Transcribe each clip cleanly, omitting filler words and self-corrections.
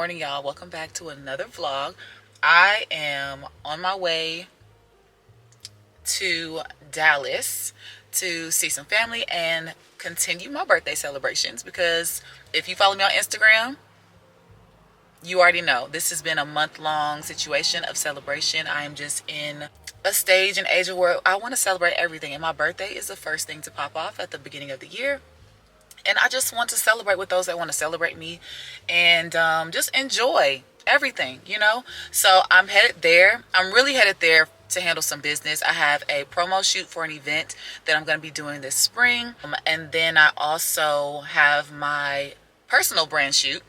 morning, y'all. Welcome back to another vlog. I am on my way to Dallas to see some family and continue my birthday celebrations, because if you follow me on Instagram, you already know this has been a month-long situation of celebration. I am just in a stage and age where I want to celebrate everything, and my birthday is the first thing to pop off at the beginning of the year. And I just want to celebrate with those that want to celebrate me, and just enjoy everything, you know? So I'm headed there. I'm really headed there to handle some business. I have a promo shoot for an event that I'm going to be doing this spring. And then I also have my personal brand shoot,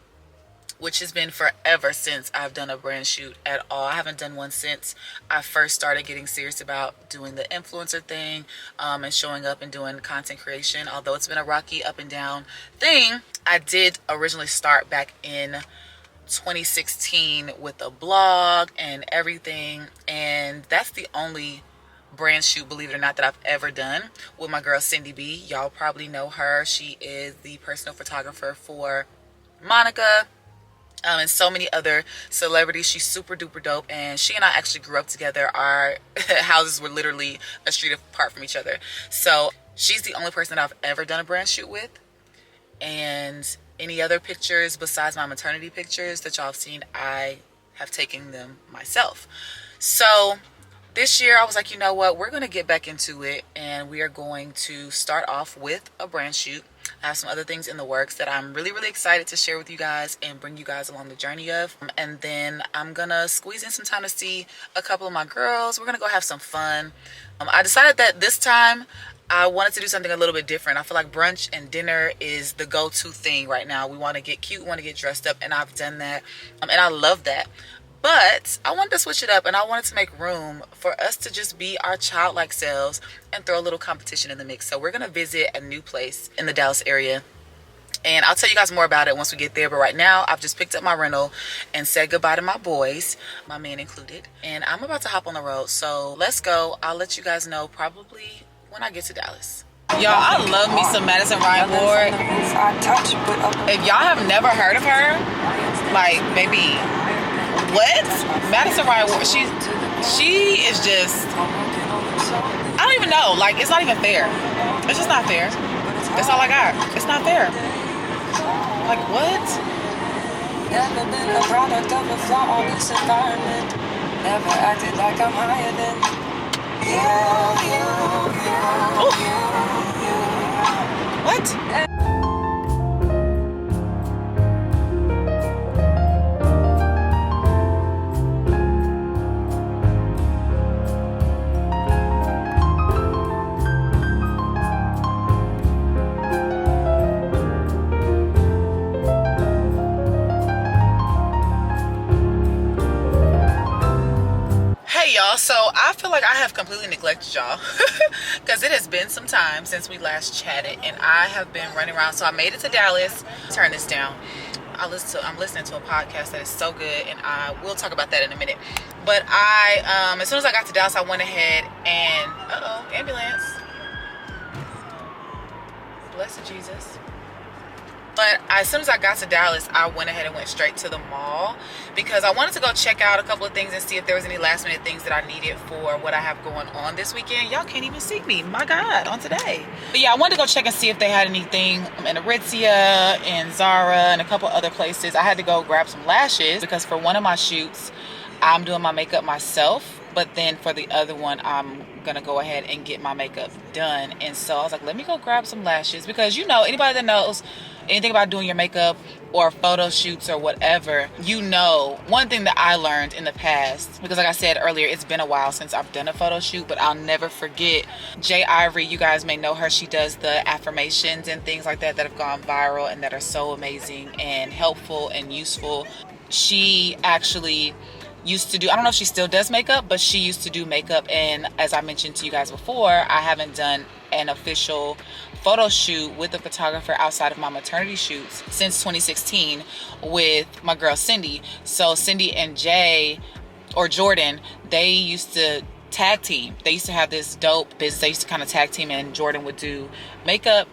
which has been forever since I've done a brand shoot at all. I haven't done one since I first started getting serious about doing the influencer thing, and showing up and doing content creation. Although it's been a rocky up and down thing, I did originally start back in 2016 with a blog and everything, and that's the only brand shoot, believe it or not, that I've ever done with my girl Cindy B. Y'all probably know her. She is the personal photographer for Monica, and so many other celebrities. She's super duper dope, and she and I actually grew up together. Our houses were literally a street apart from each other. So she's the only person that I've ever done a brand shoot with, and any other pictures besides my maternity pictures that y'all have seen, I have taken them myself. So this year I was like, you know what, we're going to get back into it, and we are going to start off with a brand shoot. I have some other things in the works that I'm really excited to share with you guys and bring you guys along the journey of. And then I'm gonna squeeze in some time to see a couple of my girls. We're gonna go have some fun. I decided that this time I wanted to do something a little bit different. I feel like brunch and dinner is the go-to thing right now. We want to get cute, we want to get dressed up, and I've done that, and I love that. But I wanted to switch it up, and I wanted to make room for us to just be our childlike selves and throw a little competition in the mix. So we're going to visit a new place in the Dallas area, and I'll tell you guys more about it once we get there. But right now, I've just picked up my rental and said goodbye to my boys, my man included, and I'm about to hop on the road. So let's go. I'll let you guys know probably when I get to Dallas. Y'all, I love me some Madison Ryan Ward. If y'all have never heard of her, like, maybe... What? Madison Ryan Ward, she is just, I don't even know, like, it's not even fair. It's just not fair. That's all I got. It's not fair. Like, what? Never been a product of a flawless environment. Never acted like I'm higher than you. What? So I feel like I have completely neglected y'all because it has been some time since we last chatted, and I have been running around. So I made it to Dallas. Turn this down. I'm listening to a podcast that is so good, and I will talk about that in a minute. But as soon as I got to Dallas, I went ahead and ambulance. Blessed Jesus. But as soon as I got to Dallas, I went ahead and went straight to the mall because I wanted to go check out a couple of things and see if there was any last minute things that I needed for what I have going on this weekend. Y'all can't even see me, my God, on today. But yeah, I wanted to go check and see if they had anything in Aritzia and Zara and a couple other places. I had to go grab some lashes because for one of my shoots, I'm doing my makeup myself. But then for the other one, I'm gonna go ahead and get my makeup done. And so I was like, let me go grab some lashes, because you know, anybody that knows anything about doing your makeup or photo shoots or whatever, you know, one thing that I learned in the past, because like I said earlier, it's been a while since I've done a photo shoot, but I'll never forget Jay Ivory. You guys may know her. She does the affirmations and things like that that have gone viral and that are so amazing and helpful and useful. She actually used to do, I don't know if she still does makeup, but she used to do makeup. And as I mentioned to you guys before, I haven't done an official photo shoot with a photographer outside of my maternity shoots since 2016 with my girl Cindy. So Cindy and Jay, or Jordan, they used to tag team. They used to have this dope business. They used to kind of tag team, and Jordan would do makeup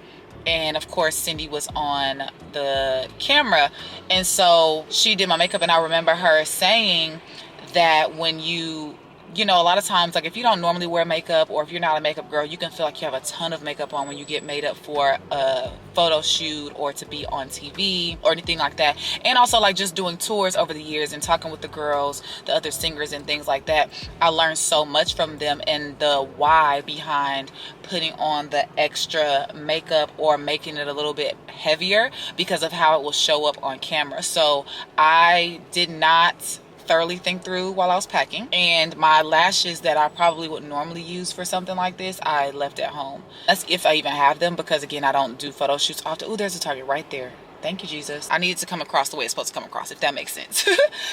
and of course Cindy was on the camera, and so she did my makeup. And I remember her saying that when you know, a lot of times, like if you don't normally wear makeup, or if you're not a makeup girl, you can feel like you have a ton of makeup on when you get made up for a photo shoot or to be on TV or anything like that. And also like just doing tours over the years and talking with the girls, the other singers and things like that, I learned so much from them, and the why behind putting on the extra makeup or making it a little bit heavier because of how it will show up on camera. So I did not thoroughly think through while I was packing, and my lashes that I probably would normally use for something like this, I left at home. That's if I even have them, because again, I don't do photo shoots often. Oh, there's a Target right there. Thank you, Jesus. I needed to come across the way it's supposed to come across, if that makes sense.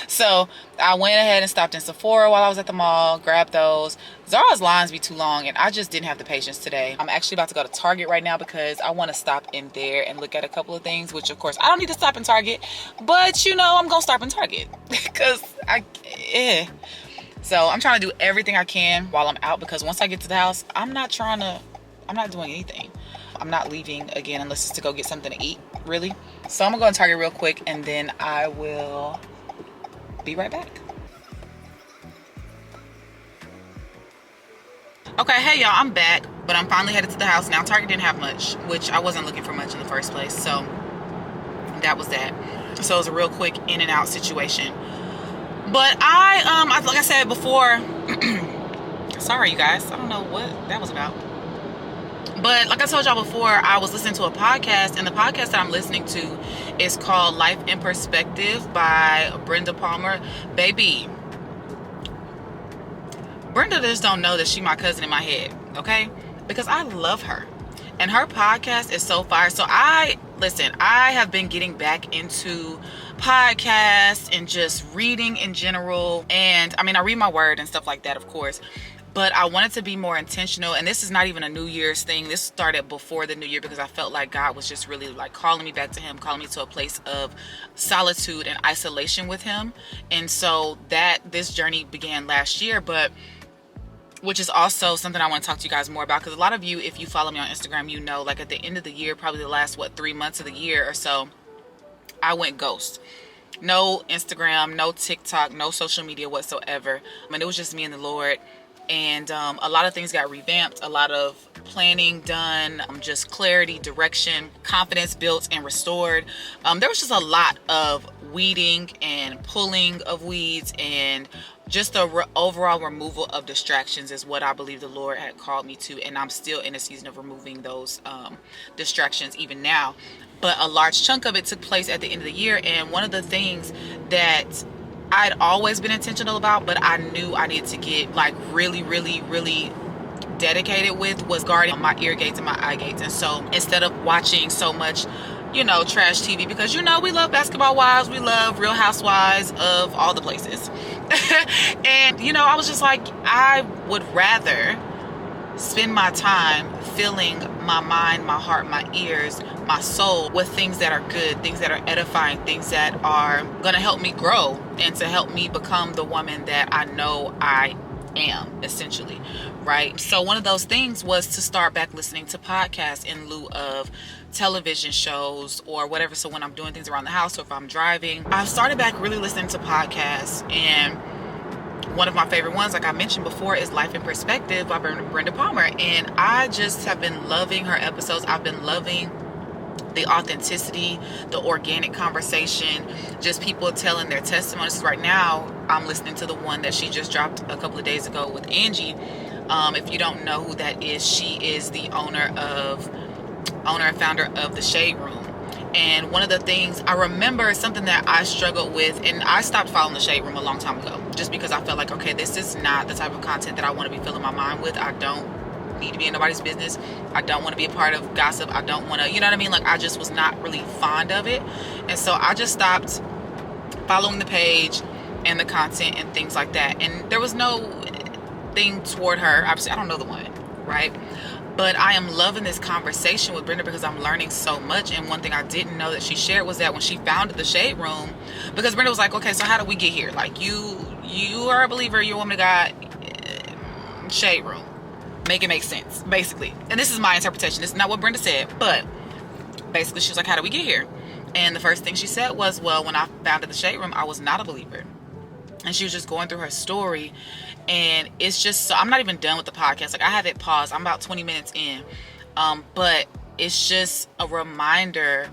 So I went ahead and stopped in Sephora while I was at the mall, grabbed those. Zara's lines be too long, and I just didn't have the patience today. I'm actually about to go to Target right now because I want to stop in there and look at a couple of things, which of course I don't need to stop in Target, but you know, I'm gonna stop in Target because So I'm trying to do everything I can while I'm out, because once I get to the house, I'm not doing anything. I'm not leaving again unless it's to go get something to eat, really. So I'm gonna go to Target real quick, and then I will be right back. Okay, hey y'all, I'm back, but I'm finally headed to the house now. Target didn't have much, which I wasn't looking for much in the first place, so that was that. So it was a real quick in and out situation. But I like I said before, sorry you guys, I don't know what that was about. But like I told y'all before, I was listening to a podcast, and the podcast that I'm listening to is called Life in Perspective by Brenda Palmer. Baby, Brenda just don't know that she my cousin in my head, okay? Because I love her. And her podcast is so fire. So I have been getting back into podcasts and just reading in general. And I mean, I read my word and stuff like that, of course. But I wanted to be more intentional. And this is not even a New Year's thing. This started before the New Year, because I felt like God was just really like calling me back to him, calling me to a place of solitude and isolation with him. And so this journey began last year, which is also something I want to talk to you guys more about, because a lot of you, if you follow me on Instagram, you know, like at the end of the year, probably the last 3 months of the year or so, I went ghost. No Instagram, no TikTok, no social media whatsoever. I mean, it was just me and the Lord. And a lot of things got revamped, a lot of planning done, just clarity, direction, confidence built and restored. There was just a lot of weeding and pulling of weeds, and just the overall removal of distractions is what I believe the Lord had called me to. And I'm still in a season of removing those distractions even now. But a large chunk of it took place at the end of the year. And one of the things that I'd always been intentional about, but I knew I needed to get like really, really, really dedicated with, was guarding my ear gates and my eye gates. And so instead of watching so much, you know, trash TV, because, you know, we love Basketball Wives, we love Real Housewives of all the places. And, you know, I was just like, I would rather spend my time filling my mind, my heart, my ears, my soul with things that are good, things that are edifying, things that are going to help me grow and to help me become the woman that I know I am, essentially, right? So one of those things was to start back listening to podcasts in lieu of television shows or whatever. So when I'm doing things around the house, or if I'm driving, I've started back really listening to podcasts. And one of my favorite ones, like I mentioned before, is Life in Perspective by Brenda Palmer. And I just have been loving her episodes. I've been loving the authenticity, the organic conversation, just people telling their testimonies. Right now, I'm listening to the one that she just dropped a couple of days ago with Angie. If you don't know who that is, she is the owner and founder of the Shade Room. And one of the things I remember, something that I struggled with, and I stopped following the Shade Room a long time ago, just because I felt like, okay, this is not the type of content that I want to be filling my mind with. I don't need to be in nobody's business. I don't want to be a part of gossip. I don't want to, you know what I mean? Like, I just was not really fond of it. And so I just stopped following the page and the content and things like that. And there was no thing toward her. Obviously, I don't know the woman, right? But I am loving this conversation with Brenda because I'm learning so much. And one thing I didn't know that she shared was that when she founded the Shade Room, because Brenda was like, okay, so how did we get here? Like, you are a believer, you're a woman of God, Shade Room. Make it make sense, basically. And this is my interpretation. This is not what Brenda said, but basically she was like, how did we get here? And the first thing she said was, well, when I founded the Shade Room, I was not a believer. And she was just going through her story. And it's just, so I'm not even done with the podcast. Like, I have it paused. I'm about 20 minutes in. But it's just a reminder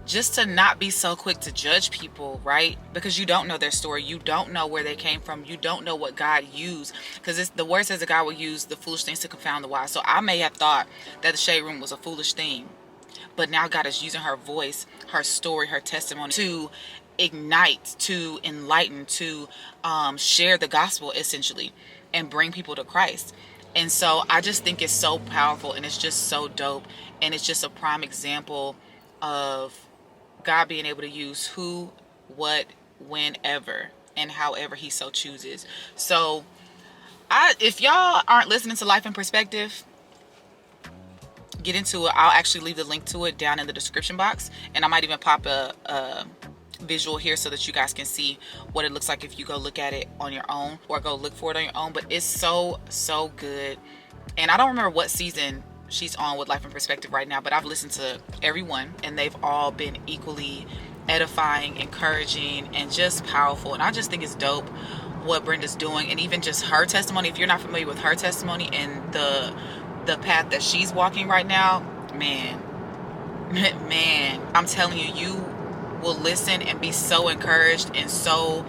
just to not be so quick to judge people, right? Because you don't know their story. You don't know where they came from. You don't know what God used. Because the word says that God will use the foolish things to confound the wise. So I may have thought that the Shade Room was a foolish thing. But now God is using her voice, her story, her testimony to ignite, to enlighten, to share the gospel, essentially, and bring people to Christ. And so I just think it's so powerful, and it's just so dope. And it's just a prime example of God being able to use who, what, whenever, and however he so chooses. So if y'all aren't listening to Life in Perspective, get into it. I'll actually leave the link to it down in the description box, and I might even pop a visual here so that you guys can see what it looks like if you go look at it on your own or go look for it on your own. But it's so good. And I don't remember what season she's on with Life in Perspective right now, but I've listened to everyone, and they've all been equally edifying, encouraging, and just powerful. And I just think it's dope what Brenda's doing, and even just her testimony. If you're not familiar with her testimony and the path that she's walking right now, man, I'm telling you, you will listen and be so encouraged, and so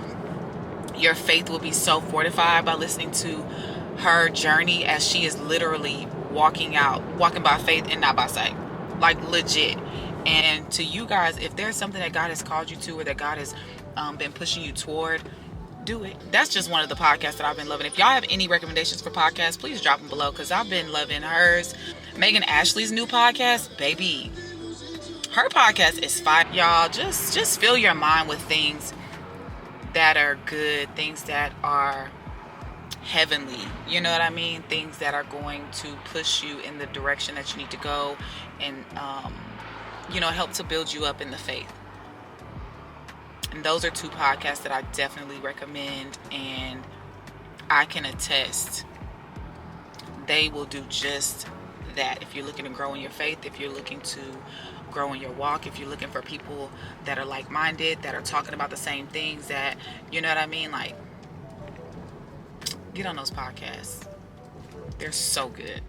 your faith will be so fortified by listening to her journey, as she is literally walking by faith and not by sight, like legit. And to you guys, if there's something that God has called you to, or that God has been pushing you toward, do it. That's just one of the podcasts that I've been loving. If y'all have any recommendations for podcasts, please drop them below, because I've been loving hers. Megan Ashley's new podcast, baby, her podcast is fire. Y'all, just fill your mind with things that are good, things that are heavenly, you know what I mean? Things that are going to push you in the direction that you need to go, and help to build you up in the faith. And those are two podcasts that I definitely recommend, and I can attest they will do just that. If you're looking to grow in your faith, if you're looking to grow in your walk, if you're looking for people that are like-minded, that are talking about the same things, that, you know what I mean, like, get on those podcasts. They're so good.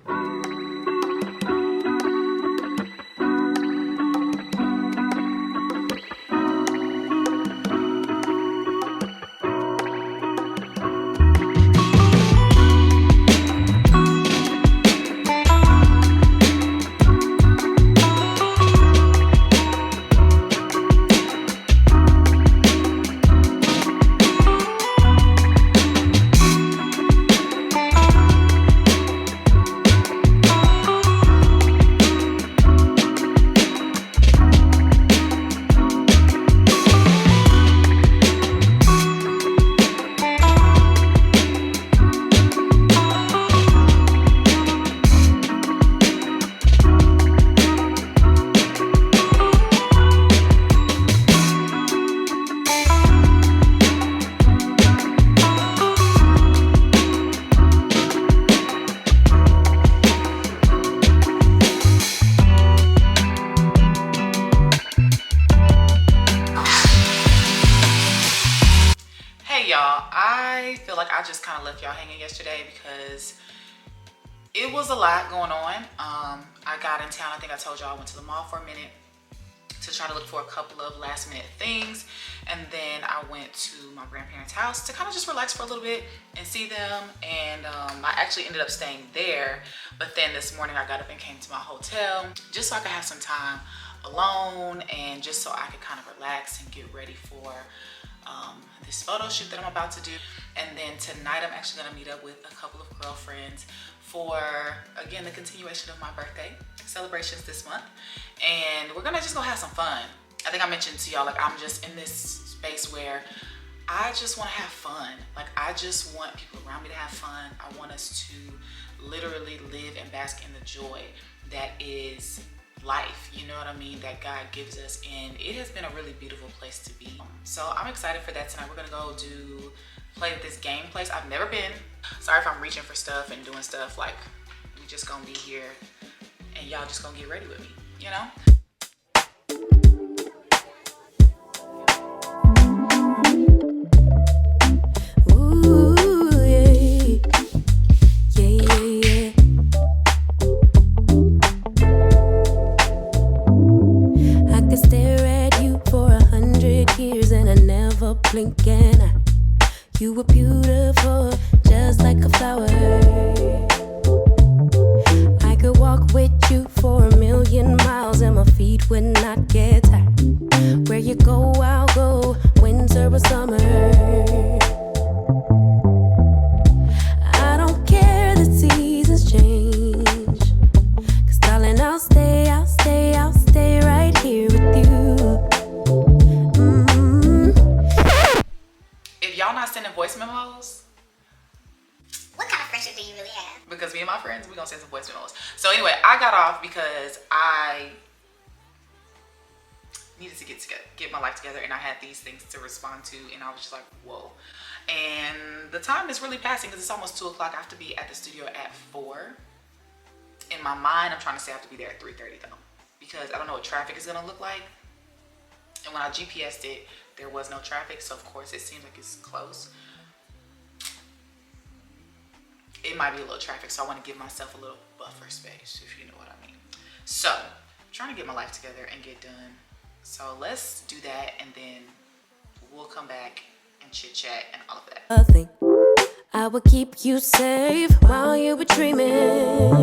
I just kind of left y'all hanging yesterday because it was a lot going on. I got in town. I think I told y'all I went to the mall for a minute to try to look for a couple of last minute things, and then I went to my grandparents' house to kind of just relax for a little bit and see them. And I actually ended up staying there, but then this morning I got up and came to my hotel just so I could have some time alone, and just so I could kind of relax and get ready for this photo shoot that I'm about to do. And then tonight I'm actually gonna meet up with a couple of girlfriends for, again, the continuation of my birthday celebrations this month. And we're gonna just go have some fun. I think I mentioned to y'all, like, I'm just in this space where I just wanna have fun. Like, I just want people around me to have fun. I want us to literally live and bask in the joy that is life, you know what I mean, that God gives us. And it has been a really beautiful place to be. So I'm excited for that tonight. We're gonna go play at this game place. I've never been. Sorry if I'm reaching for stuff and doing stuff. Like, we just gonna be here and y'all just gonna get ready with me, you know? because me and my friends, we're gonna send some voice memos. So anyway, I got off because I needed to get my life together, and I had these things to respond to, and I was just like, whoa. And the time is really passing because it's almost 2 o'clock. I have to be at the studio at 4. In my mind, I'm trying to say I have to be there at 3:30 though, because I don't know what traffic is gonna look like. And when I GPS'd it, there was no traffic, so of course it seems like it's close. It might be a little traffic, so I want to give myself a little buffer space, if you know what I mean. So I'm trying to get my life together and get done. So let's do that, and then we'll come back and chit chat and all of that. I would keep you safe while you were dreaming.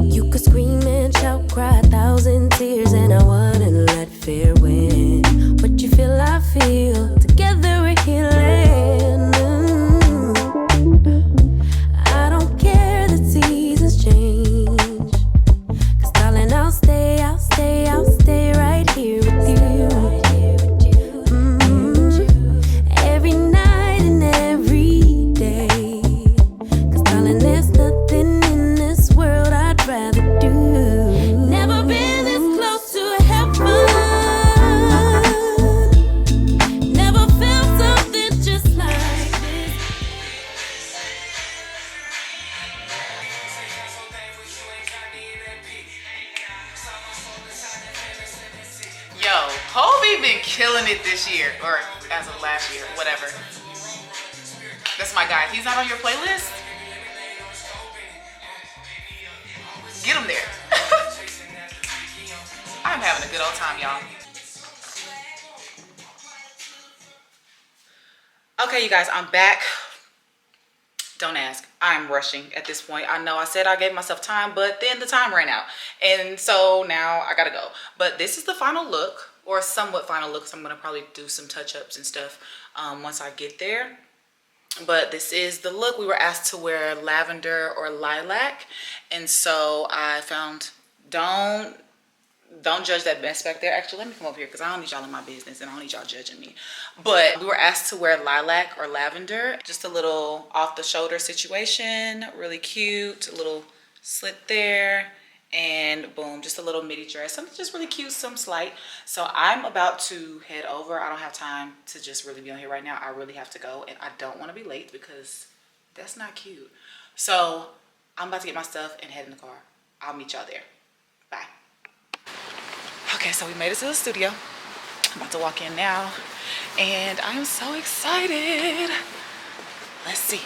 You could scream and shout, cry 1,000 tears, and I wouldn't let fear win. What you feel, I feel. Together we're healing. I don't care the seasons change. 'Cause darling, I'll stay right here with you. Every night and every day. 'Cause darling, there's nothing in this world I'd rather do. Never been this close to heaven. Never felt something just like this. Yo, Hobie been killing it this year, or as of last year, whatever. That's my guy. If he's not on your playlist, get him there. I'm having a good old time, y'all. Okay, you guys, I'm back. Don't ask. I'm rushing at this point. I know I said I gave myself time, but then the time ran out. And so now I gotta go. But this is the final look, or somewhat final look, so I'm gonna probably do some touch-ups and stuff once I get there. But this is the look. We were asked to wear lavender or lilac. And so I found, don't judge that mess back there. Actually, let me come over here because I don't need y'all in my business and I don't need y'all judging me. But we were asked to wear lilac or lavender. Just a little off the shoulder situation. Really cute. A little slit there. And boom, just a little midi dress. Something just really cute, some slight. So I'm about to head over. I don't have time to just really be on here right now. I really have to go, and I don't want to be late because that's not cute. So I'm about to get my stuff and head in the car. I'll meet y'all there. Bye. Okay, so we made it to the studio. I'm about to walk in now, and I'm so excited. Let's see.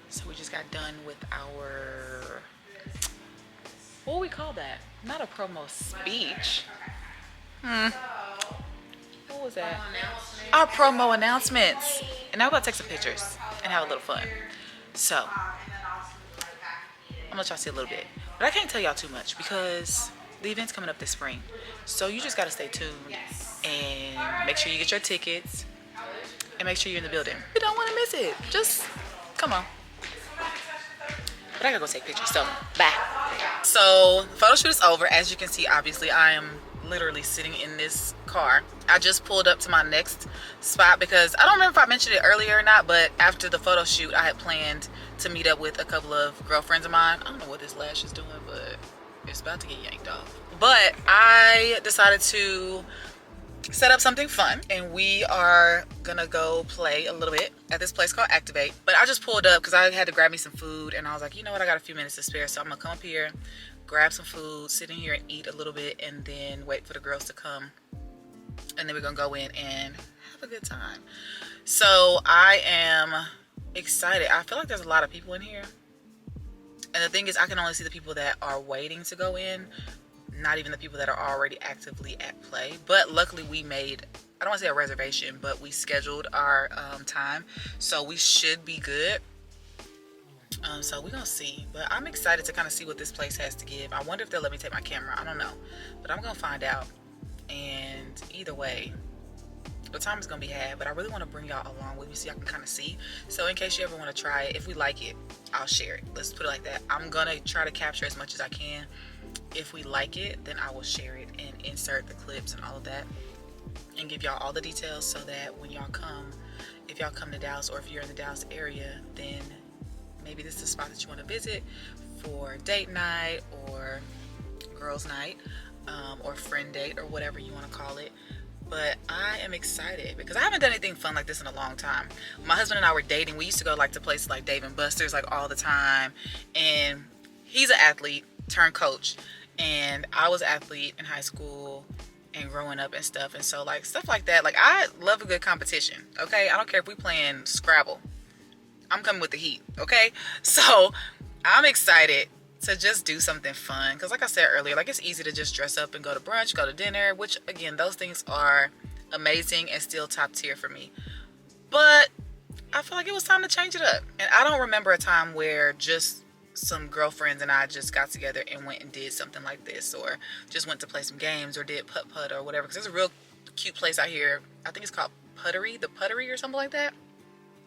So we just got done with our, what do we call that? Not a promo speech. What was that? Our promo announcements. And now we're about to take some pictures and have a little fun. So I'm gonna let y'all see a little bit, but I can't tell y'all too much because the event's coming up this spring. So you just gotta stay tuned and make sure you get your tickets and make sure you're in the building. You don't want to miss it. Just come on. But I gotta go take pictures, so bye. So the photo shoot is over. As you can see, obviously I am literally sitting in this car. I just pulled up to my next spot because I don't remember if I mentioned it earlier or not, but after the photo shoot I had planned to meet up with a couple of girlfriends of mine. I don't know what this lash is doing, but it's about to get yanked off. But I decided to set up something fun, and we are gonna go play a little bit at this place called Activate. But I just pulled up because I had to grab me some food, and I was like, you know what, I got a few minutes to spare, so I'm gonna come up here, grab some food, sit in here and eat a little bit, and then wait for the girls to come, and then we're gonna go in and have a good time. So I am excited. I feel like there's a lot of people in here, and the thing is I can only see the people that are waiting to go in, not even the people that are already actively at play. But luckily we made, I don't want to say a reservation, but we scheduled our time, so we should be good. So we're gonna see, but I'm excited to kind of see what this place has to give. I wonder if they'll let me take my camera. I don't know, but I'm gonna find out. And either way, the time is gonna be had, but I really want to bring y'all along with me so y'all can kind of see. So in case you ever want to try it, if we like it, I'll share it. Let's put it like that. I'm gonna try to capture as much as I can if we like it, then I will share it and insert the clips and all of that and give y'all all the details, so that when y'all come, if y'all come to Dallas, or if you're in the Dallas area, then maybe this is a spot that you want to visit for date night or girls night, or friend date, or whatever you want to call it. But I am excited because I haven't done anything fun like this in a long time. My husband and I were dating. We used to go like to places like Dave and Buster's like all the time, and he's an athlete turned coach, and I was an athlete in high school and growing up and stuff. And so like stuff like that, like I love a good competition. Okay, I don't care if we playing Scrabble, I'm coming with the heat. Okay, so I'm excited to just do something fun, because like I said earlier, like it's easy to just dress up and go to brunch, go to dinner, which again, those things are amazing and still top tier for me, but I feel like it was time to change it up. And I don't remember a time where just some girlfriends and I just got together and went and did something like this, or just went to play some games, or did putt or whatever, because there's a real cute place out here, I think it's called the Puttery or something like that.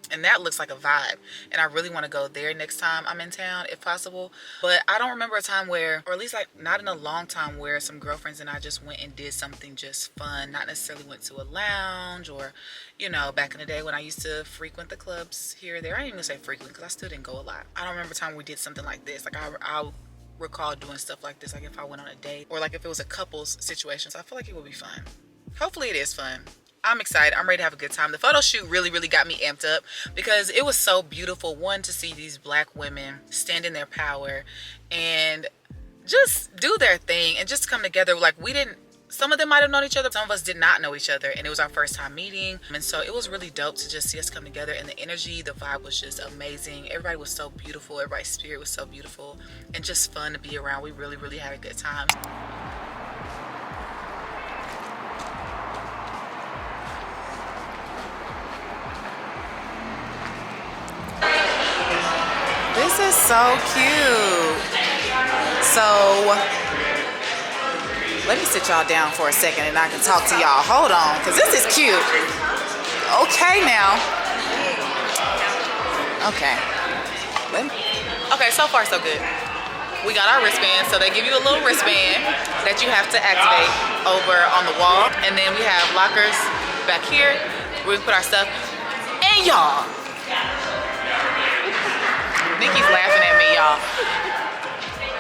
And that looks like a vibe, and I really want to go there next time I'm in town if possible. But I don't remember a time where, or at least like not in a long time, where some girlfriends and I just went and did something just fun, not necessarily went to a lounge, or you know, back in the day when I used to frequent the clubs here or there. I ain't even gonna say frequent because I still didn't go a lot. I don't remember a time we did something like this. Like I recall doing stuff like this, like if I went on a date, or like if it was a couples situation. So I feel like it would be fun. Hopefully it is fun. I'm excited. I'm ready to have a good time. The photo shoot really got me amped up because it was so beautiful. One, to see these black women stand in their power and just do their thing and just come together. Like some of them might have known each other. Some of us did not know each other, and it was our first time meeting. And so it was really dope to just see us come together, and the energy, the vibe was just amazing. Everybody was so beautiful. Everybody's spirit was so beautiful and just fun to be around. We really had a good time. This is so cute. So let me sit y'all down for a second and I can talk to y'all. Hold on, because this is cute. Okay now. Okay, so far so good. We got our wristbands, so they give you a little wristband that you have to activate over on the wall. And then we have lockers back here where we can put our stuff. And y'all, Nikki's laughing at me, y'all.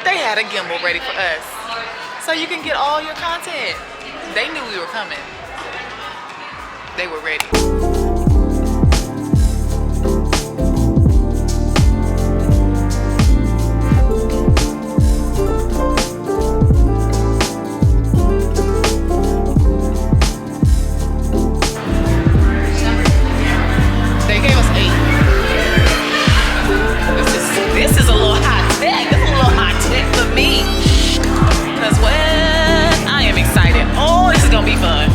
They had a gimbal ready for us, so you can get all your content. They knew we were coming. They were ready. They gave us 8. This is a little high tech. This is a little high tech for me. Cause what? I am excited. Oh, this is gonna be fun.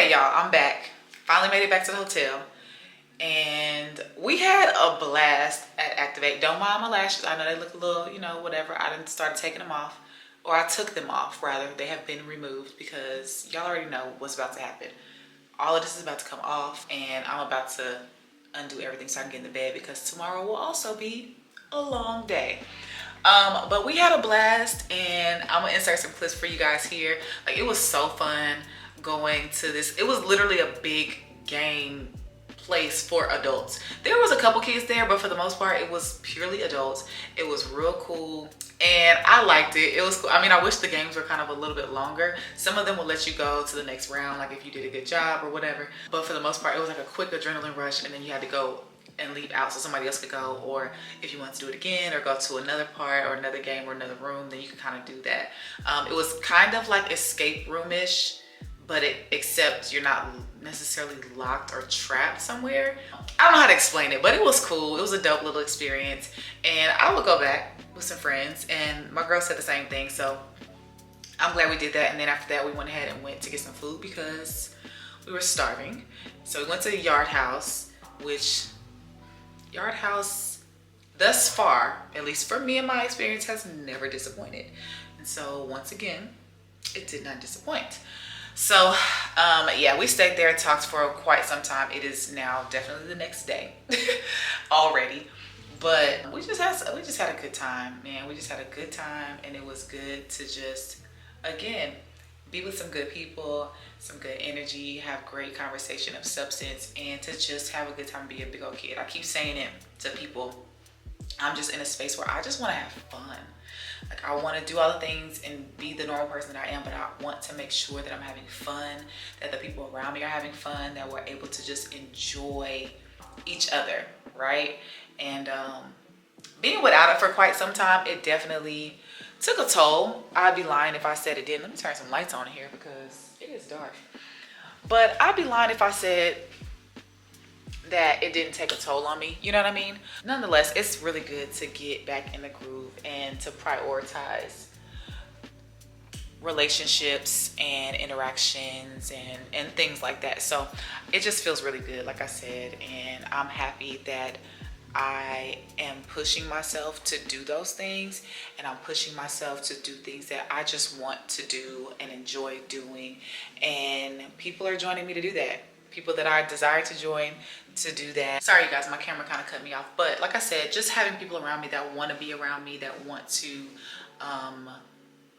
Okay, y'all, I'm back. Finally made it back to the hotel. And we had a blast at Activate. Don't mind my lashes. I know they look a little, you know, whatever. I didn't start taking them off. Or I took them off, rather. They have been removed because y'all already know what's about to happen. All of this is about to come off, and I'm about to undo everything so I can get in the bed because tomorrow will also be a long day. But we had a blast, and I'm gonna insert some clips for you guys here. Like, it was so fun going to this. It was literally a big game place for adults. There was a couple kids there, but for the most part, it was purely adults. It was real cool, and I liked it. It was cool. I mean, I wish the games were kind of a little bit longer. Some of them will let you go to the next round, like if you did a good job or whatever. But for the most part, it was like a quick adrenaline rush, and then you had to go and leave out so somebody else could go, or if you want to do it again or go to another part or another game or another room, then you could kind of do that. It was kind of like escape room-ish, but except you're not necessarily locked or trapped somewhere. I don't know how to explain it, but it was cool. It was a dope little experience, and I will go back with some friends, and my girl said the same thing, so I'm glad we did that. And then after that, we went ahead and went to get some food because we were starving. So we went to the Yard House, which Yard House thus far, at least for me and my experience, has never disappointed. And so once again, it did not disappoint. So yeah, we stayed there and talked for quite some time. It is now definitely the next day already, but we just had a good time, man. We just had a good time, and it was good to just, again, be with some good people, some good energy, have great conversation of substance, and to just have a good time, be a big old kid. I keep saying it to people. I'm just in a space where I just want to have fun. Like, I want to do all the things and be the normal person that I am, but I want to make sure that I'm having fun, that the people around me are having fun, that we're able to just enjoy each other, right? And being without it for quite some time, it definitely took a toll. I'd be lying if I said it didn't. Let me turn some lights on here because it is dark. But I'd be lying if I said that it didn't take a toll on me, you know what I mean? Nonetheless, it's really good to get back in the groove and to prioritize relationships and interactions and things like that. So it just feels really good, like I said, and I'm happy that I am pushing myself to do those things, and I'm pushing myself to do things that I just want to do and enjoy doing, and people are joining me to do that. People that I desire to join to do that. Sorry, you guys, my camera kind of cut me off. But like I said, just having people around me that want to be around me, that want to,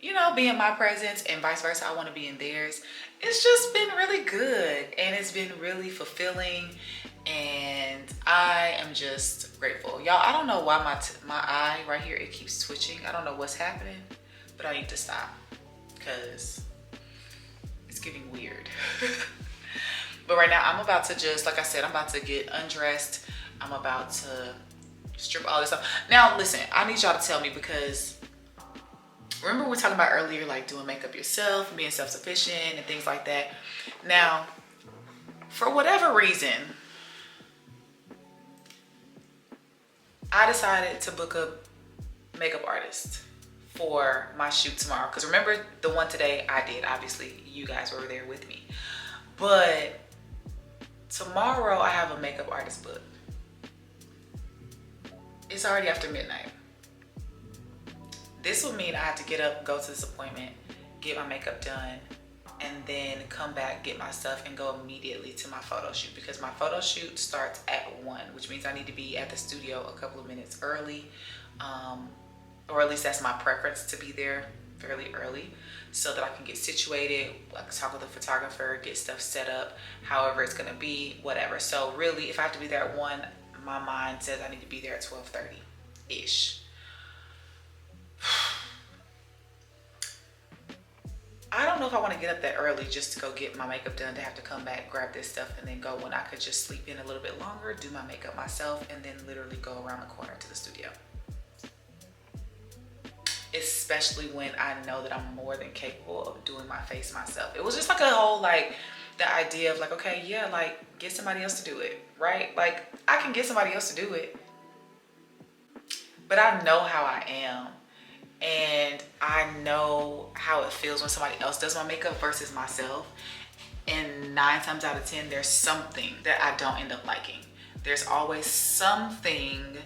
you know, be in my presence, and vice versa, I want to be in theirs. It's just been really good, and it's been really fulfilling, and I am just grateful. Y'all, I don't know why my eye right here, it keeps twitching. I don't know what's happening, but I need to stop because it's getting weird. But right now, I'm about to just, like I said, I'm about to get undressed. I'm about to strip all this stuff. Now, listen, I need y'all to tell me, because remember we were talking about earlier, like doing makeup yourself, being self-sufficient and things like that. Now, for whatever reason, I decided to book a makeup artist for my shoot tomorrow. Because remember, the one today I did, obviously, you guys were there with me. But tomorrow I have a makeup artist booked. It's already after midnight. This will mean I have to get up, go to this appointment, get my makeup done, and then come back, get my stuff, and go immediately to my photo shoot, because my photo shoot starts at 1, which means I need to be at the studio a couple of minutes early, or at least that's my preference, to be there fairly early so that I can get situated, I can talk with the photographer, get stuff set up, however it's gonna be, whatever. So really, if I have to be there at 1, my mind says I need to be there at 12:30-ish. I don't know if I want to get up that early just to go get my makeup done, to have to come back, grab this stuff, and then go, when I could just sleep in a little bit longer, do my makeup myself, and then literally go around the corner to the studio. Especially when I know that I'm more than capable of doing my face myself. It was just like a whole, like, the idea of like, okay, yeah, like, get somebody else to do it, right? Like, I can get somebody else to do it, but I know how I am. And I know how it feels when somebody else does my makeup versus myself. And 9 times out of 10, there's something that I don't end up liking. There's always something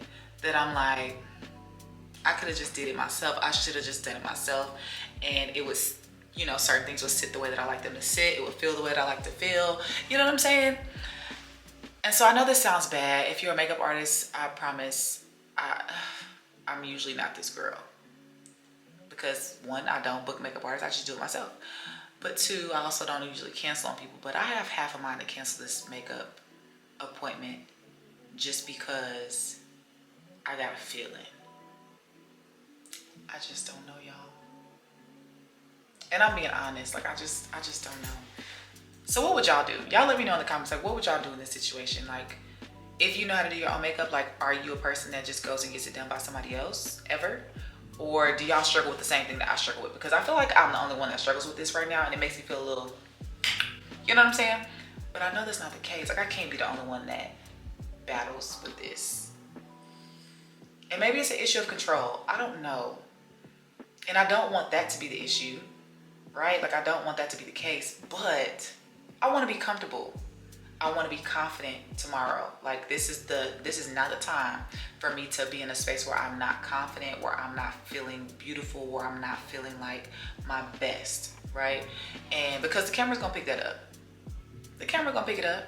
that I'm like, I could have just did it myself. I should have just done it myself. And it was, you know, certain things would sit the way that I like them to sit. It would feel the way that I like to feel. You know what I'm saying? And so I know this sounds bad. If you're a makeup artist, I promise I'm usually not this girl. Because 1, I don't book makeup artists. I just do it myself. But 2, I also don't usually cancel on people. But I have half a mind to cancel this makeup appointment just because I got a feeling. I just don't know, y'all. And I'm being honest, like I just don't know. So what would y'all do? Y'all let me know in the comments, like what would y'all do in this situation? Like if you know how to do your own makeup, like are you a person that just goes and gets it done by somebody else ever? Or do y'all struggle with the same thing that I struggle with? Because I feel like I'm the only one that struggles with this right now and it makes me feel a little, you know what I'm saying? But I know that's not the case. Like I can't be the only one that battles with this. And maybe it's an issue of control. I don't know. And I don't want that to be the issue, right? Like I don't want that to be the case, but I want to be comfortable. I want to be confident tomorrow. Like this is not the time for me to be in a space where I'm not confident, where I'm not feeling beautiful, where I'm not feeling like my best, right? And because the camera's gonna pick that up. The camera's gonna pick it up.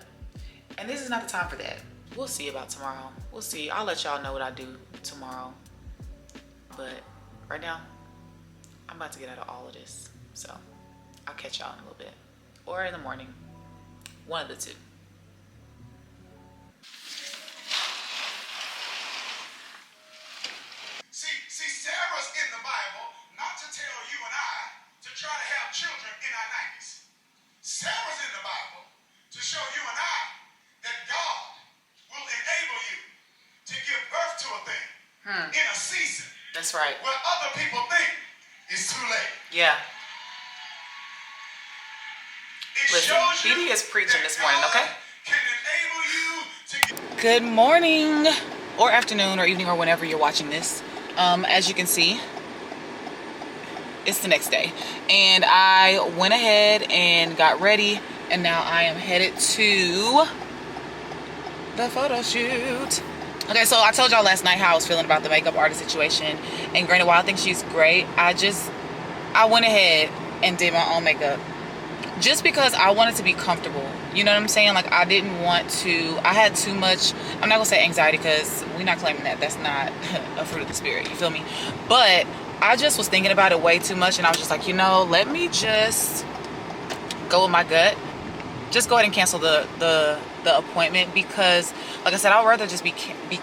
And this is not the time for that. We'll see about tomorrow. We'll see. I'll let y'all know what I do tomorrow. But right now, I'm about to get out of all of this. So I'll catch y'all in a little bit. Or in the morning. One of the two. See, Sarah's in the Bible not to tell you and I to try to have children in our 90s. Sarah's in the Bible to show you and I that God will enable you to give birth to a thing in a season. That's right. Where other people think it's too late. Yeah. It Listen, shows you PD is preaching this morning, that okay? God can enable you to Good morning, or afternoon, or evening, or whenever you're watching this. As you can see, it's the next day. And I went ahead and got ready, and now I am headed to the photo shoot. Okay, so I told y'all last night how I was feeling about the makeup artist situation. And granted, while I think she's great, I went ahead and did my own makeup. Just because I wanted to be comfortable. You know what I'm saying? Like I didn't want to, I had too much, I'm not gonna say anxiety because we're not claiming that. That's not a fruit of the spirit, you feel me? But I just was thinking about it way too much and I was just like, you know, let me just go with my gut. Just go ahead and cancel the appointment because like I said, I'd rather just be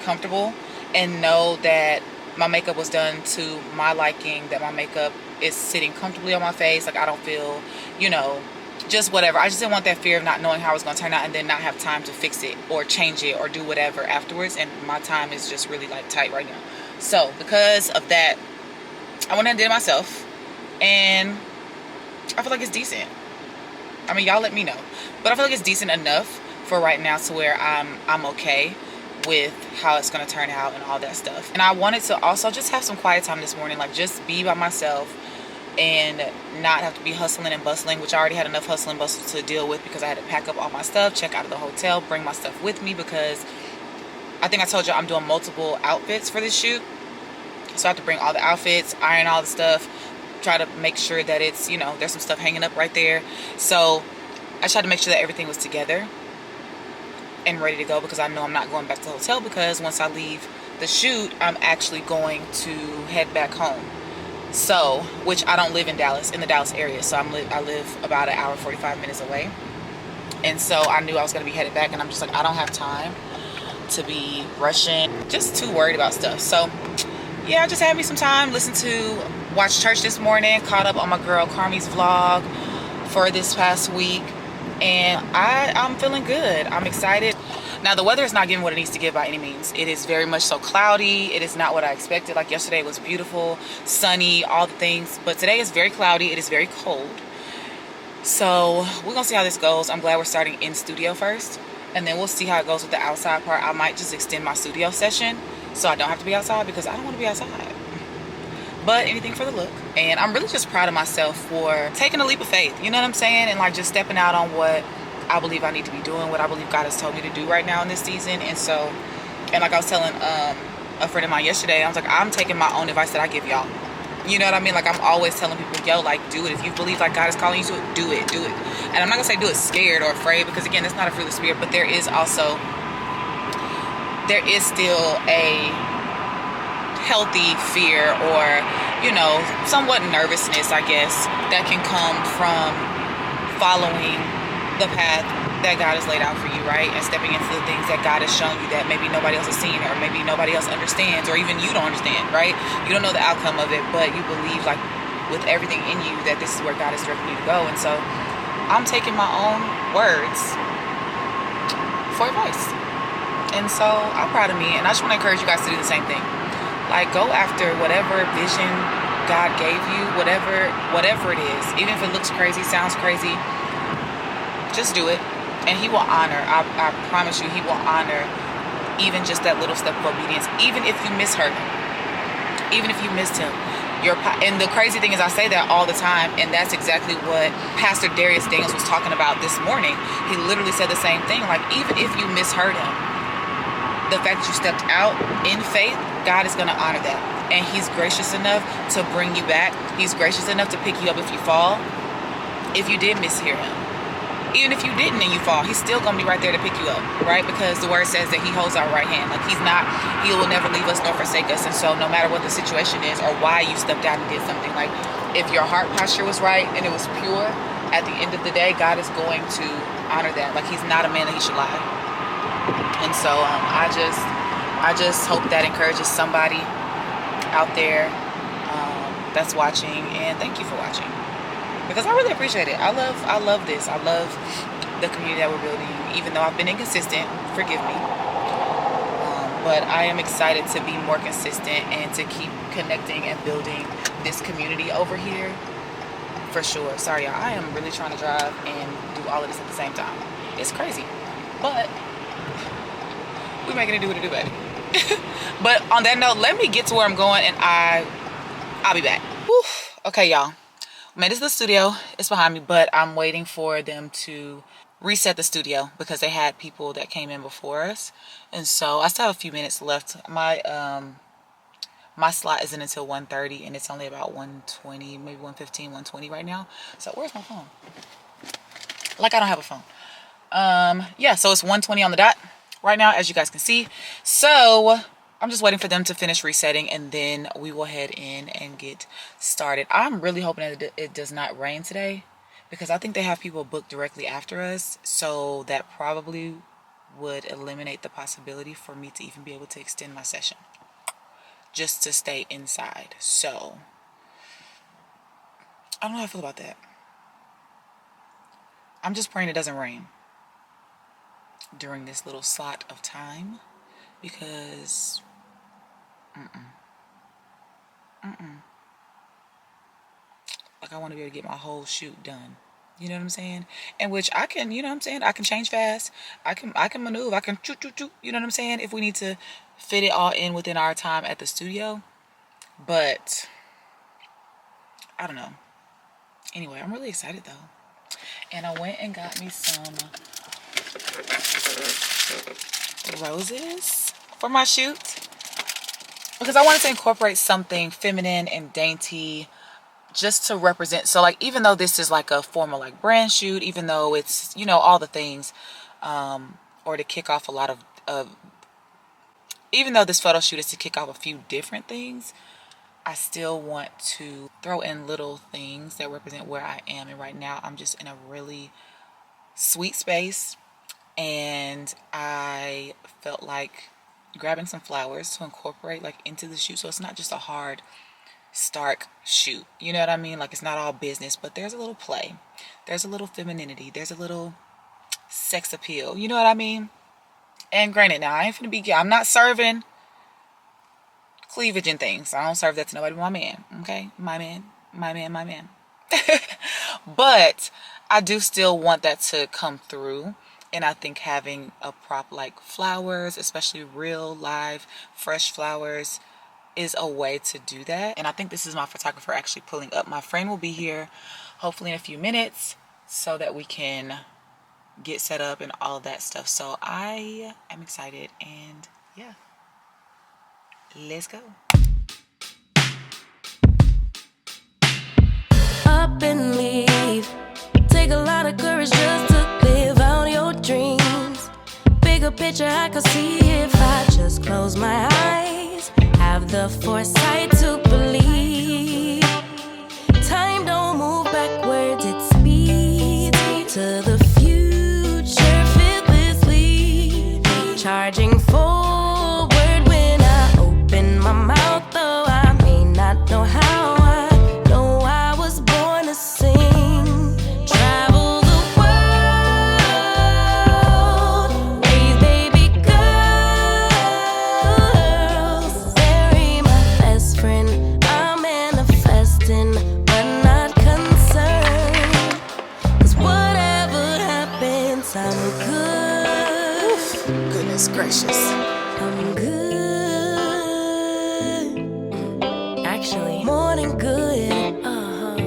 comfortable and know that my makeup was done to my liking, that my makeup is sitting comfortably on my face. Like I don't feel, you know, just whatever. I just didn't want that fear of not knowing how it was going to turn out and then not have time to fix it or change it or do whatever afterwards. And my time is just really like tight right now. So because of that, I went and did it myself and I feel like it's decent. I mean, y'all let me know, but I feel like it's decent enough for right now to where I'm okay with how it's going to turn out and all that stuff. And I wanted to also just have some quiet time this morning, like just be by myself and not have to be hustling and bustling, which I already had enough hustle and bustle to deal with because I had to pack up all my stuff, check out of the hotel, bring my stuff with me because I think I told you I'm doing multiple outfits for this shoot. So I have to bring all the outfits, iron all the stuff, try to make sure that it's, you know, there's some stuff hanging up right there. So I tried to make sure that everything was together and ready to go because I know I'm not going back to the hotel because once I leave the shoot, I'm actually going to head back home. So, which I don't live in Dallas, in the Dallas area. So I live about an hour, 45 minutes away. And so I knew I was going to be headed back and I'm just like, I don't have time to be rushing, just too worried about stuff. So yeah, I just had me some time, watched church this morning, caught up on my girl Carmi's vlog for this past week. And I'm feeling good. I'm excited. Now the weather is not giving what it needs to give by any means. It is very much so cloudy. It is not what I expected. Like yesterday was beautiful, sunny, all the things. But today is very cloudy. It is very cold. So we're gonna see how this goes. I'm glad we're starting in studio first. And then we'll see how it goes with the outside part. I might just extend my studio session so I don't have to be outside because I don't want to be outside. but anything for the look. And I'm really just proud of myself for taking a leap of faith, you know what I'm saying, and like just stepping out on what I believe I need to be doing, what I believe God has told me to do right now in this season. And so, and like I was telling a friend of mine yesterday, I was like, I'm taking my own advice that I give y'all. You know what I mean? Like, I'm always telling people, yo, like, do it. If you believe like God is calling you to it, do it, do it. And I'm not gonna say do it scared or afraid, because again, that's not a fruit of the spirit, but there is still a healthy fear, or, you know, somewhat nervousness, I guess, that can come from following the path that God has laid out for you, right? And stepping into the things that God has shown you that maybe nobody else has seen, or maybe nobody else understands, or even you don't understand, right? You don't know the outcome of it, but you believe, like, with everything in you, that this is where God is directing you to go. And so I'm taking my own words for advice. And so I'm proud of me, and I just want to encourage you guys to do the same thing. Like, go after whatever vision God gave you, whatever it is. Even if it looks crazy, sounds crazy, just do it. And he will honor, I promise you, he will honor even just that little step of obedience. Even if you misheard him, even if you missed him. And the crazy thing is, I say that all the time, and that's exactly what Pastor Darius Daniels was talking about this morning. He literally said the same thing. Like, even if you misheard him, the fact that you stepped out in faith, God is going to honor that. And he's gracious enough to bring you back. He's gracious enough to pick you up if you fall, if you did mishear him. Even if you didn't and you fall, he's still going to be right there to pick you up, right? Because the word says that he holds our right hand. Like, he will never leave us nor forsake us. And so no matter what the situation is, or why you stepped out and did something, like, if your heart posture was right and it was pure, at the end of the day, God is going to honor that. Like, he's not a man that he should lie. And so I just hope that encourages somebody out there that's watching. And thank you for watching, because I really appreciate it. I love this. I love the community that we're building. Even though I've been inconsistent, forgive me, but I am excited to be more consistent and to keep connecting and building this community over here, for sure. Sorry, y'all, I am really trying to drive and do all of this at the same time. It's crazy, but we're making it do what it do, baby. But on that note, let me get to where I'm going, and I'll be back. Whew. Okay, y'all. Made it to the studio. It's behind me, but I'm waiting for them to reset the studio because they had people that came in before us, and so I still have a few minutes left. My slot isn't until 1:30, and it's only about 1:20, maybe 1:15, 1:20 right now. So where's my phone? Like, I don't have a phone. Yeah, so it's 1:20 on the dot right now, as you guys can see. So I'm just waiting for them to finish resetting, and then we will head in and get started. I'm really hoping that it does not rain today, because I think they have people booked directly after us, so that probably would eliminate the possibility for me to even be able to extend my session just to stay inside. So I don't know how I feel about that. I'm just praying it doesn't rain during this little slot of time, because like, I want to be able to get my whole shoot done. You know what I'm saying? And which I can, you know what I'm saying? I can change fast. I can maneuver. I can choo choo choo. You know what I'm saying? If we need to fit it all in within our time at the studio. But I don't know. Anyway, I'm really excited though. And I went and got me some roses for my shoot, because I wanted to incorporate something feminine and dainty, just to represent. So, like, even though this is like a formal, like, brand shoot, even though it's, you know, all the things, or to kick off a lot of even though this photo shoot is to kick off a few different things, I still want to throw in little things that represent where I am. And right now I'm just in a really sweet space, and I felt like grabbing some flowers to incorporate, like, into the shoot, so it's not just a hard, stark shoot. You know what I mean? Like, it's not all business, but there's a little play, there's a little femininity, there's a little sex appeal. You know what I mean? And granted, now I ain't finna be, I'm not serving cleavage and things. I don't serve that to nobody but my man. Okay, my man. But I do still want that to come through. And I think having a prop like flowers, especially real, live, fresh flowers, is a way to do that. And I think this is my photographer actually pulling up. My friend will be here hopefully in a few minutes so that we can get set up and all of that stuff. So I am excited, and yeah, let's go. Up and leave. Take a lot of courage just to live out your dreams. Bigger picture I could see if I just close my eyes. Have the foresight to believe. Time don't move backwards, it speeds to the future fearlessly. Charging forward when I open my mouth, though I may not know how. I know I was born to sing. Travel the world, raise baby girls. Marry my best friend. I'm manifesting, but not concerned. 'Cause whatever happens, I'm good. Goodness gracious. I'm good. Actually, more than good.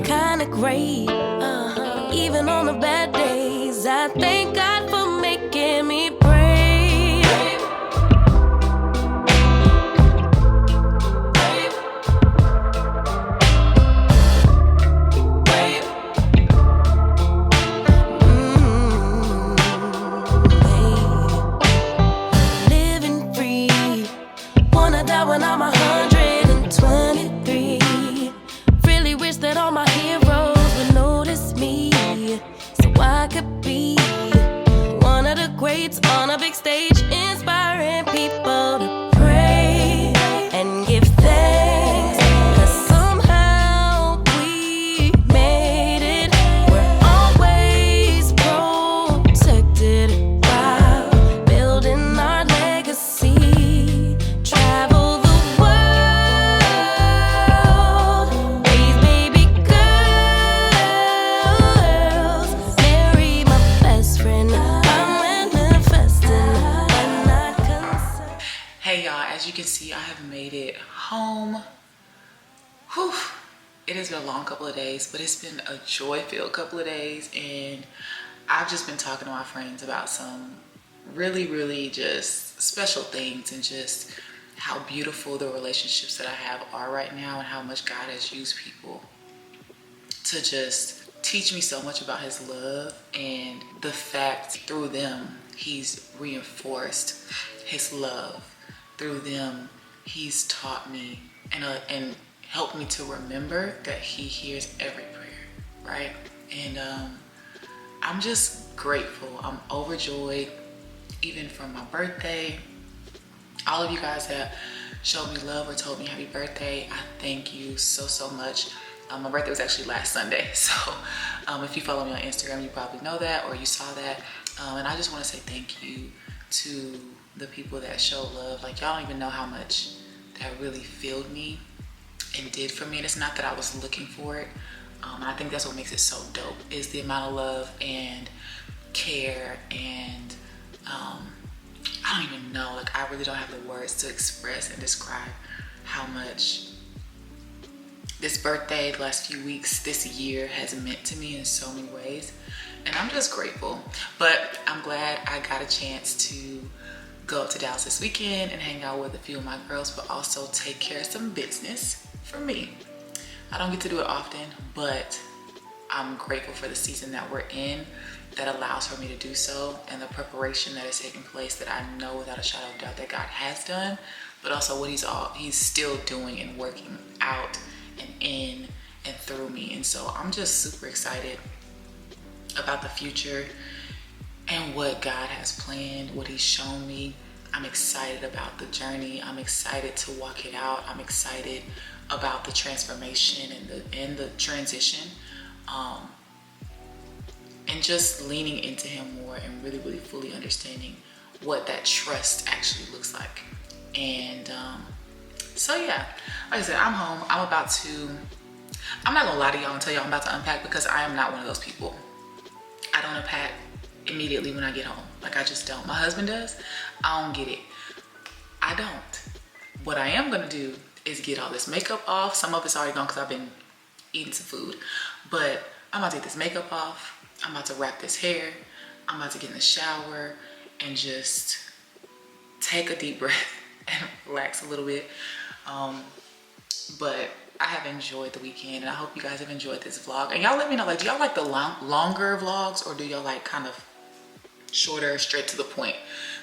Kinda great. Even on the bad days, I thank God for making me brave. Living free. Wanna die when I'm 123. Really wish that all my heroes would notice me, so I could be one of the greats on a big stage, inspiring people to pray and give thanks. 'Cause somehow we made it. We're always protected while building our legacy. Travel the world, raise baby girls. Marry my best friend. I'm manifesting, but not concerned. Hey y'all, as you can see, I have made it home. Whew. It has been a long couple of days, but it's been a joy-filled couple of days, and I've just been talking to my friends about some really just special things, and just how beautiful the relationships that I have are right now, and how much God has used people to just teach me so much about his love, and the fact through them he's reinforced his love. Through them he's taught me and helped me to remember that he hears every prayer, right? And I'm just grateful. I'm overjoyed, even from my birthday. All of you guys that showed me love or told me happy birthday, I thank you so much. My birthday was actually last Sunday, so if you follow me on Instagram, you probably know that, or you saw that. And I just want to say thank you to the people that show love. Like, y'all don't even know how much that really filled me and did for me. And it's not that I was looking for it. And I think that's what makes it so dope, is the amount of love and care, and I don't even know, like, I really don't have the words to express and describe how much this birthday, the last few weeks, this year has meant to me in so many ways. And I'm just grateful. But I'm glad I got a chance to go up to Dallas this weekend and hang out with a few of my girls, but also take care of some business for me. I don't get to do it often, but I'm grateful for the season that we're in that allows for me to do so, and the preparation that is taking place that I know without a shadow of doubt that God has done, but also what he's still doing and working out and in and through me. And so I'm just super excited about the future and what God has planned, what he's shown me. I'm excited about the journey. I'm excited to walk it out. I'm excited about the transformation and the transition, and just leaning into him more and really fully understanding what that trust actually looks like. And so yeah, like I said, I'm home. I'm not gonna lie to y'all and tell y'all I'm about to unpack, because I am not one of those people. I don't unpack immediately when I get home. Like, I just don't. My husband does. I don't get it. I don't. What I am gonna do is get all this makeup off. Some of it's already gone because I've been eating some food, but I'm about to get this makeup off. I'm about to wrap this hair. I'm about to get in the shower and just take a deep breath and relax a little bit. But I have enjoyed the weekend, and I hope you guys have enjoyed this vlog. And y'all let me know, like, do y'all like the longer vlogs, or do y'all like kind of shorter, straight to the point?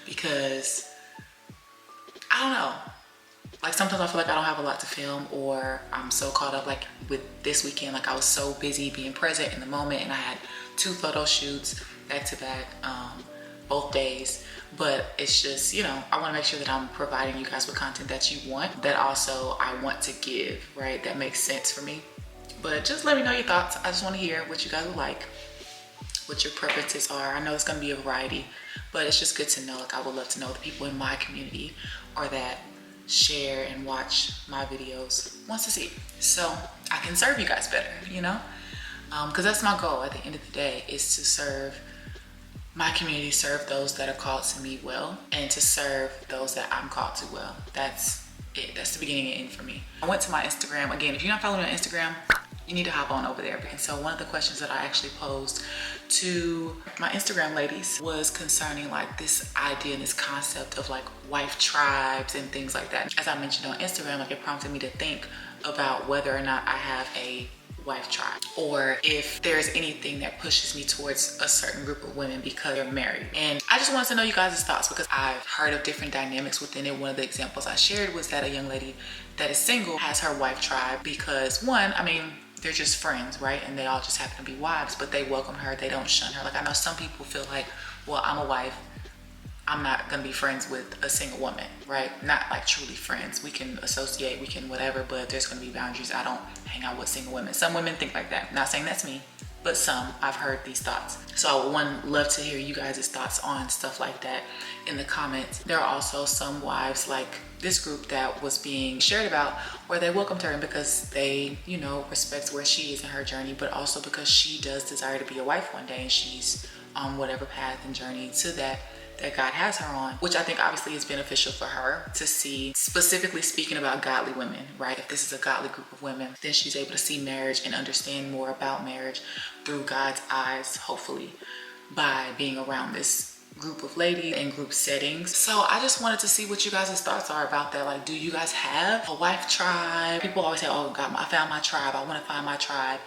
Because I don't know, like sometimes I feel like I don't have a lot to film, or I'm so caught up, like with this weekend, like I was so busy being present in the moment, and I had 2 photo shoots back to back, both days. But it's just, you know, I want to make sure that I'm providing you guys with content that you want, that also I want to give, right? That makes sense for me. But just let me know your thoughts. I just want to hear what you guys would like, what your preferences are. I know it's going to be a variety, but it's just good to know. Like, I would love to know the people in my community or that share and watch my videos wants to see, so I can serve you guys better, you know, because that's my goal at the end of the day, is to serve my community, serve those that are called to me well, and to serve those that I'm called to well. That's it. That's the beginning and end for me. I went to my Instagram. Again, if you're not following me on Instagram, you need to hop on over there. And so one of the questions that I actually posed to my Instagram ladies was concerning like this idea and this concept of like wife tribes and things like that. As I mentioned on Instagram, like it prompted me to think about whether or not I have a wife tribe, or if there's anything that pushes me towards a certain group of women because they're married. And I just wanted to know you guys' thoughts, because I've heard of different dynamics within it. One of the examples I shared was that a young lady that is single has her wife tribe because, one, I mean, they're just friends, right? And they all just happen to be wives, but they welcome her, they don't shun her. Like, I know some people feel like, well, I'm a wife, I'm not gonna be friends with a single woman, right? Not like truly friends. We can associate, we can whatever, but there's gonna be boundaries. I don't hang out with single women. Some women think like that. Not saying that's me, but some, I've heard these thoughts. So I would love to hear you guys' thoughts on stuff like that in the comments. There are also some wives like this group that was being shared about, where they welcomed her, and because they, you know, respect where she is in her journey, but also because she does desire to be a wife one day, and she's on whatever path and journey to that God has her on, which I think obviously is beneficial for her to see, specifically speaking about godly women, right? If this is a godly group of women, then she's able to see marriage and understand more about marriage through God's eyes, hopefully, by being around this group of ladies in group settings. So I just wanted to see what you guys' thoughts are about that. Like, do you guys have a wife tribe? People always say, oh God, I found my tribe, I want to find my tribe.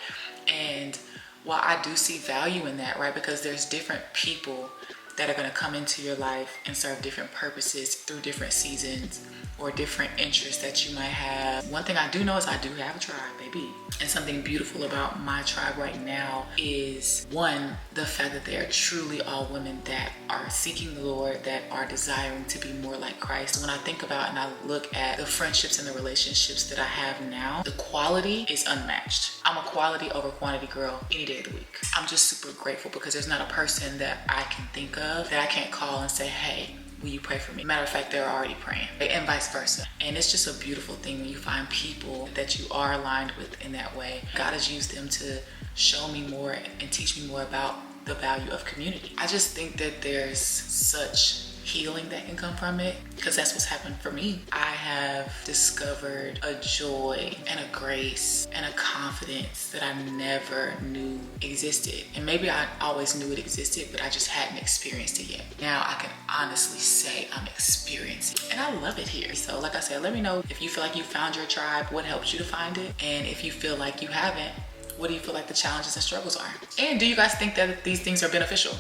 And while I do see value in that, right, because there's different people that are going to come into your life and serve different purposes through different seasons or different interests that you might have. One thing I do know is I do have a tribe, baby. And something beautiful about my tribe right now is, one, the fact that they are truly all women that are seeking the Lord, that are desiring to be more like Christ. When I think about and I look at the friendships and the relationships that I have now, the quality is unmatched. I'm a quality over quantity girl any day of the week. I'm just super grateful because there's not a person that I can think of that I can't call and say, hey, will you pray for me? Matter of fact, they're already praying, and vice versa. And it's just a beautiful thing when you find people that you are aligned with in that way. God has used them to show me more and teach me more about the value of community. I just think that there's such healing that can come from it, because that's what's happened for me. I have discovered a joy and a grace and a confidence that I never knew existed. And maybe I always knew it existed, but I just hadn't experienced it yet. Now I can honestly say I'm experiencing it, and I love it here. So like I said, let me know if you feel like you found your tribe, what helped you to find it, and if you feel like you haven't, what do you feel like the challenges and struggles are? And do you guys think that these things are beneficial?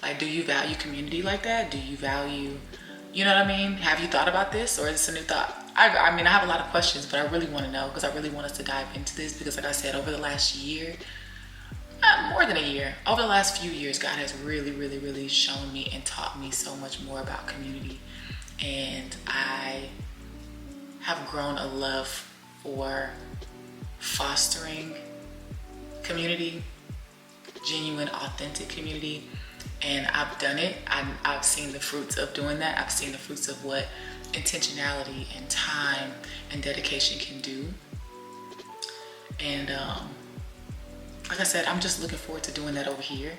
Like, do you value community like that? Do you value, you know what I mean? Have you thought about this, or is this a new thought? I mean, I have a lot of questions, but I really want to know, because I really want us to dive into this, because like I said, over the last year, more than a year, over the last few years, God has really, really, really shown me and taught me so much more about community. And I have grown a love for fostering community, genuine, authentic community. And I've done it. I've seen the fruits of doing that. I've seen the fruits of what intentionality and time and dedication can do. And like I said, I'm just looking forward to doing that over here.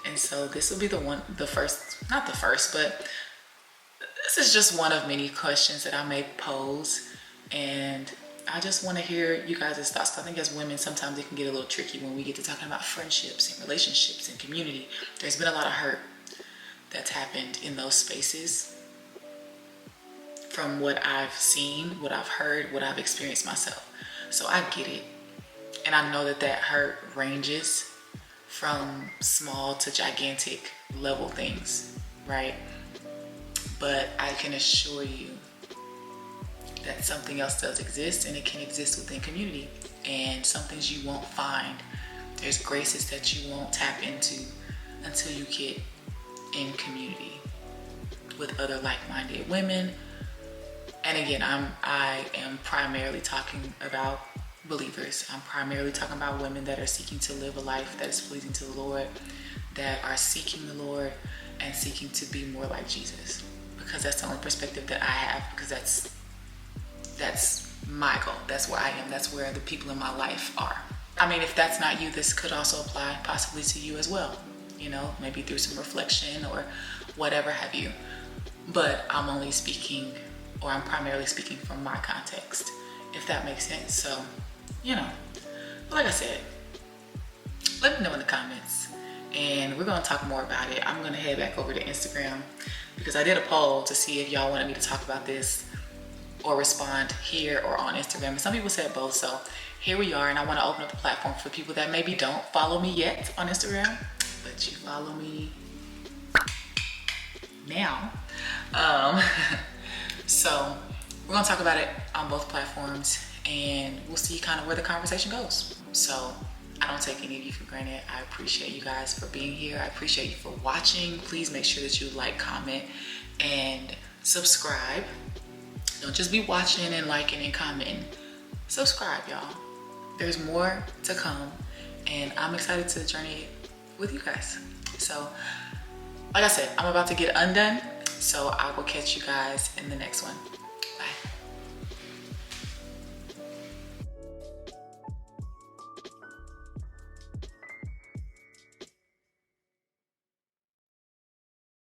And so this will be not the first, but this is just one of many questions that I may pose And I just want to hear you guys' thoughts. I think as women, sometimes it can get a little tricky when we get to talking about friendships and relationships and community. There's been a lot of hurt that's happened in those spaces from what I've seen, what I've heard, what I've experienced myself. So I get it. And I know that hurt ranges from small to gigantic level things, right? But I can assure you that something else does exist, and it can exist within community. And some things you won't find. There's graces that you won't tap into until you get in community with other like-minded women. And again, I am primarily talking about believers. I'm primarily talking about women that are seeking to live a life that is pleasing to the Lord, that are seeking the Lord and seeking to be more like Jesus. Because that's the only perspective that I have, because that's my goal. That's where I am. That's where the people in my life are. I mean, if that's not you, this could also apply possibly to you as well. You know, maybe through some reflection or whatever have you. But I'm only speaking, or I'm primarily speaking from my context, if that makes sense. So, you know, like I said, let me know in the comments and we're going to talk more about it. I'm going to head back over to Instagram because I did a poll to see if y'all wanted me to talk about this or respond here or on Instagram. And some people said both, so here we are. And I want to open up the platform for people that maybe don't follow me yet on Instagram, but you follow me now. So we're gonna talk about it on both platforms and we'll see kind of where the conversation goes. So I don't take any of you for granted. I appreciate you guys for being here. I appreciate you for watching. Please make sure that you like, comment, and subscribe. Don't just be watching and liking and commenting. Subscribe, y'all. There's more to come and I'm excited to journey with you guys. So like I said, I'm about to get undone. So I will catch you guys in the next one.